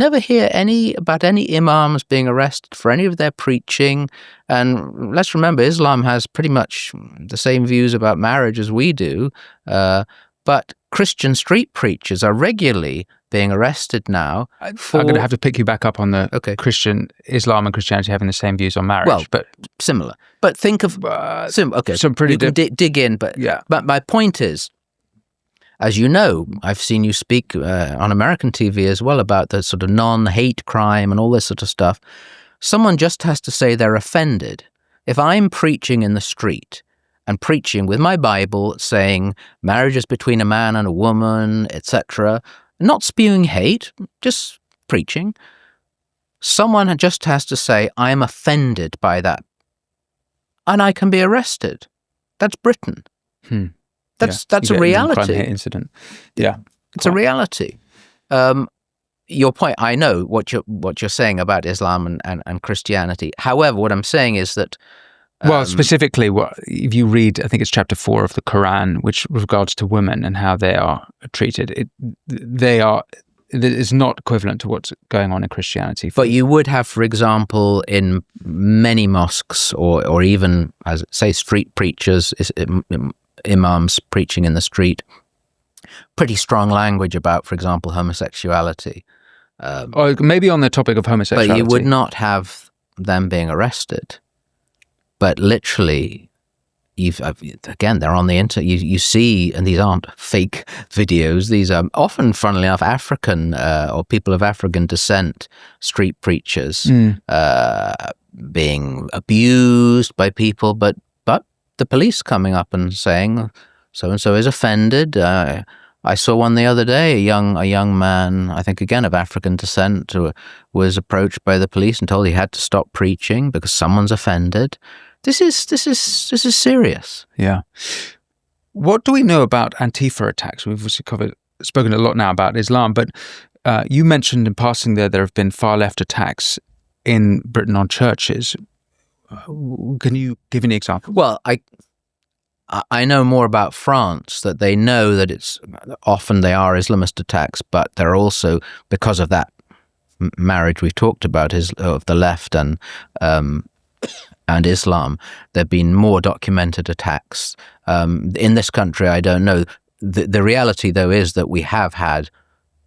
never hear about any imams being arrested for any of their preaching. And let's remember, Islam has pretty much the same views about marriage as we do. But Christian street preachers are regularly being arrested now. I'm going to have to pick you back up on the Islam and Christianity having the same views on marriage. Well, but similar. But think of some pretty. You can dig in, but yeah. But my point is, as you know, I've seen you speak on American TV as well about the sort of non-hate crime and all this sort of stuff. Someone just has to say they're offended. If I'm preaching in the street and preaching with my Bible saying marriage is between a man and a woman, etc., not spewing hate, just preaching, someone just has to say, I'm offended by that. And I can be arrested. That's Britain. That's a reality. Incident. Yeah, it's a reality. Your point, I know what you're saying about Islam and Christianity. However, what I'm saying is that specifically, if you read, I think it's chapter 4 of the Quran, which regards to women and how they are treated, it is not equivalent to what's going on in Christianity. But you would have, for example, in many mosques or even, as say, street preachers, imams preaching in the street, pretty strong language about, for example, homosexuality. Or maybe on the topic of homosexuality. But you would not have them being arrested. But literally, again, they're on the internet. You see, and these aren't fake videos. These are often, funnily enough, African or people of African descent street preachers being abused by people, but the police coming up and saying so-and-so is offended. I saw one the other day, a young man, I think again of African descent, who was approached by the police and told he had to stop preaching because someone's offended. This is serious. Yeah. What do we know about Antifa attacks? We've obviously spoken a lot now about Islam, but you mentioned in passing there have been far left attacks in Britain on churches. Can you give any example? Well, I know more about France, that they know that often they are Islamist attacks, but they're also, because of that marriage we've talked about, of the left and Islam, there have been more documented attacks. In this country, I don't know. The reality, though, is that we have had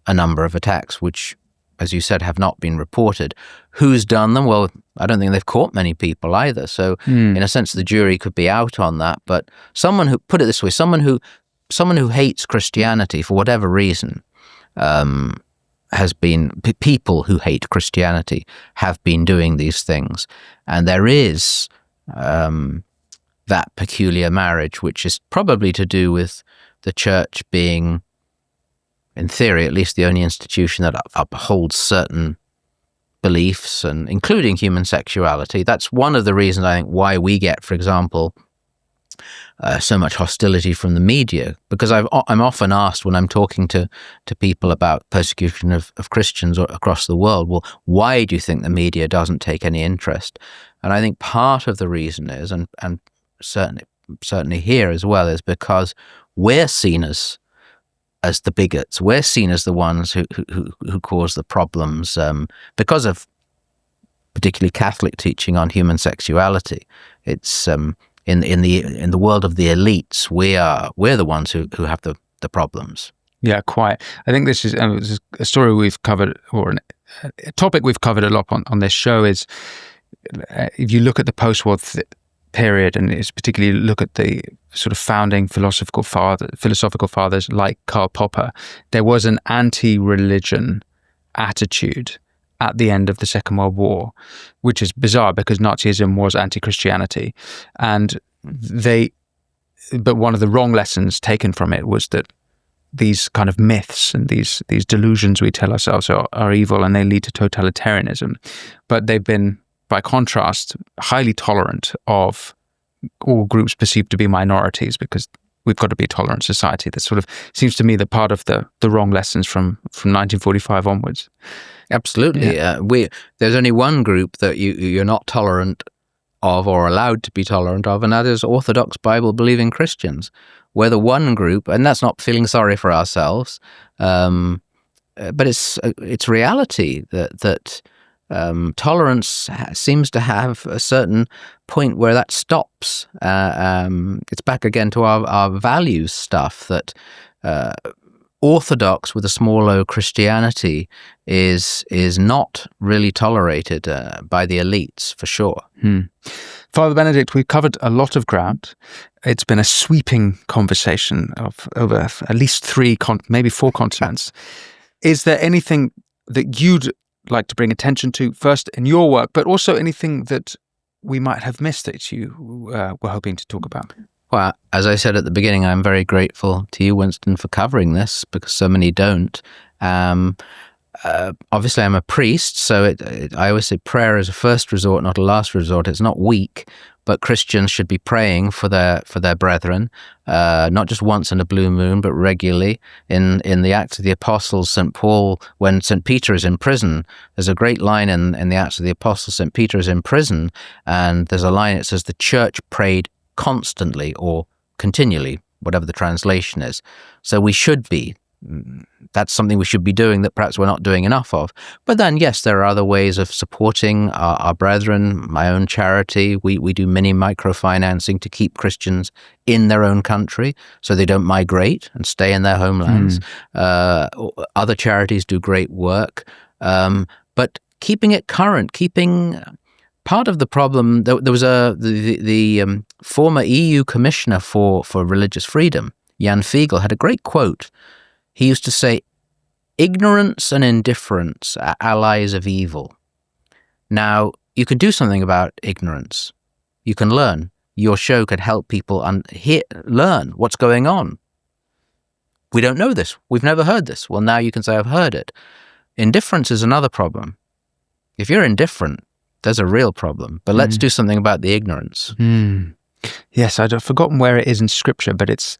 a number of attacks, which, as you said, have not been reported. Who's done them? Well, I don't think they've caught many people either. So in a sense, the jury could be out on that. But someone who, put it this way, someone who hates Christianity for whatever reason, people who hate Christianity have been doing these things. And there is that peculiar marriage, which is probably to do with the church being, in theory, at least the only institution that upholds certain beliefs, and including human sexuality. That's one of the reasons, I think, why we get, for example, so much hostility from the media. Because I'm often asked when I'm talking to people about persecution of Christians across the world, well, why do you think the media doesn't take any interest? And I think part of the reason is, and certainly here as well, is because we're seen as the bigots. We're seen as the ones who cause the problems because of particularly Catholic teaching on human sexuality. It's in the world of the elites, we're the ones who have the problems. Yeah, quite. I think this is a story we've covered, or a topic we've covered a lot on this show. Is if you look at the post-war period, and it's particularly look at the sort of founding philosophical fathers like Karl Popper, there was an anti-religion attitude at the end of the Second World War, which is bizarre because Nazism was anti-Christianity, but one of the wrong lessons taken from it was that these kind of myths and these delusions we tell ourselves are evil and they lead to totalitarianism. But they've been, by contrast, highly tolerant of all groups perceived to be minorities, because we've got to be a tolerant society. That sort of seems to me that part of the wrong lessons from 1945 onwards. Absolutely. Yeah. There's only one group that you're not tolerant of or allowed to be tolerant of, and that is Orthodox Bible-believing Christians. We're the one group, and that's not feeling sorry for ourselves. but it's reality that tolerance seems to have a certain point where that stops. It's back again to our values stuff, that orthodox with a small o Christianity is not really tolerated by the elites, for sure. Father Benedict, we've covered a lot of ground. It's been a sweeping conversation of over at least 3, maybe 4 continents. Is there anything that you'd like to bring attention to first in your work, but also anything that we might have missed that you were hoping to talk about? Well, as I said at the beginning, I'm very grateful to you, Winston, for covering this, because so many don't. Obviously, I'm a priest, so I always say prayer is a first resort, not a last resort. It's not weak, but Christians should be praying for their brethren, not just once in a blue moon, but regularly. In the Acts of the Apostles, St. Paul, when St. Peter is in prison, there's a great line in the Acts of the Apostles. St. Peter is in prison, and there's a line that says the church prayed constantly or continually, whatever the translation is. So we should be. That's something we should be doing that perhaps we're not doing enough of. But then, yes, there are other ways of supporting our brethren. My own charity, we do mini microfinancing to keep Christians in their own country so they don't migrate and stay in their homelands. Other charities do great work. But keeping it current, part of the problem, there was the former EU Commissioner for Religious Freedom, Jan Fiegel, had a great quote. He used to say, "Ignorance and indifference are allies of evil." Now, you can do something about ignorance. You can learn. Your show could help people learn what's going on. We don't know this. We've never heard this. Well, now you can say, I've heard it. Indifference is another problem. If you're indifferent, there's a real problem. But let's do something about the ignorance. Yes, I'd forgotten where it is in Scripture, but it's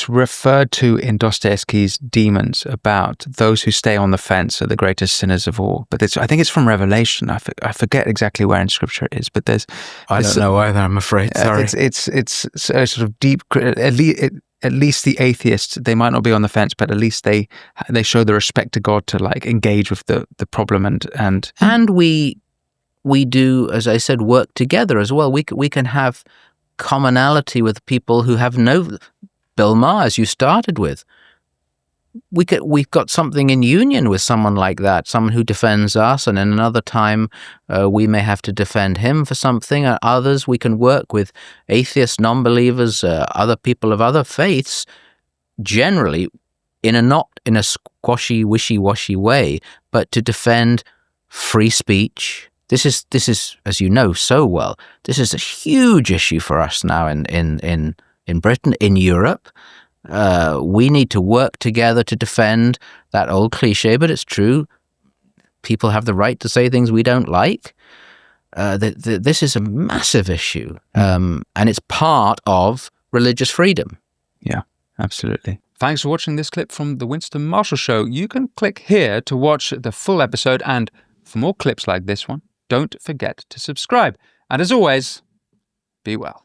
referred to in Dostoevsky's Demons about those who stay on the fence are the greatest sinners of all. But I think it's from Revelation. I forget exactly where in Scripture it is, but I don't know either, I'm afraid. Sorry. It's a sort of deep. At least the atheists, they might not be on the fence, but at least they show the respect to God to engage with the problem and we do, as I said, work together as well. We can have commonality with people who have no. Bill Maher, as you started with, we've got something in union with someone like that, someone who defends us, and in another time we may have to defend him for something. Others, we can work with atheists, non-believers, other people of other faiths, generally not in a squashy, wishy-washy way, but to defend free speech. This is, as you know so well, this is a huge issue for us now in Britain, in Europe. We need to work together to defend that old cliche, but it's true. People have the right to say things we don't like. This is a massive issue, and it's part of religious freedom. Yeah, absolutely. Thanks for watching this clip from the Winston Marshall Show. You can click here to watch the full episode, and for more clips like this one, don't forget to subscribe. And as always, be well.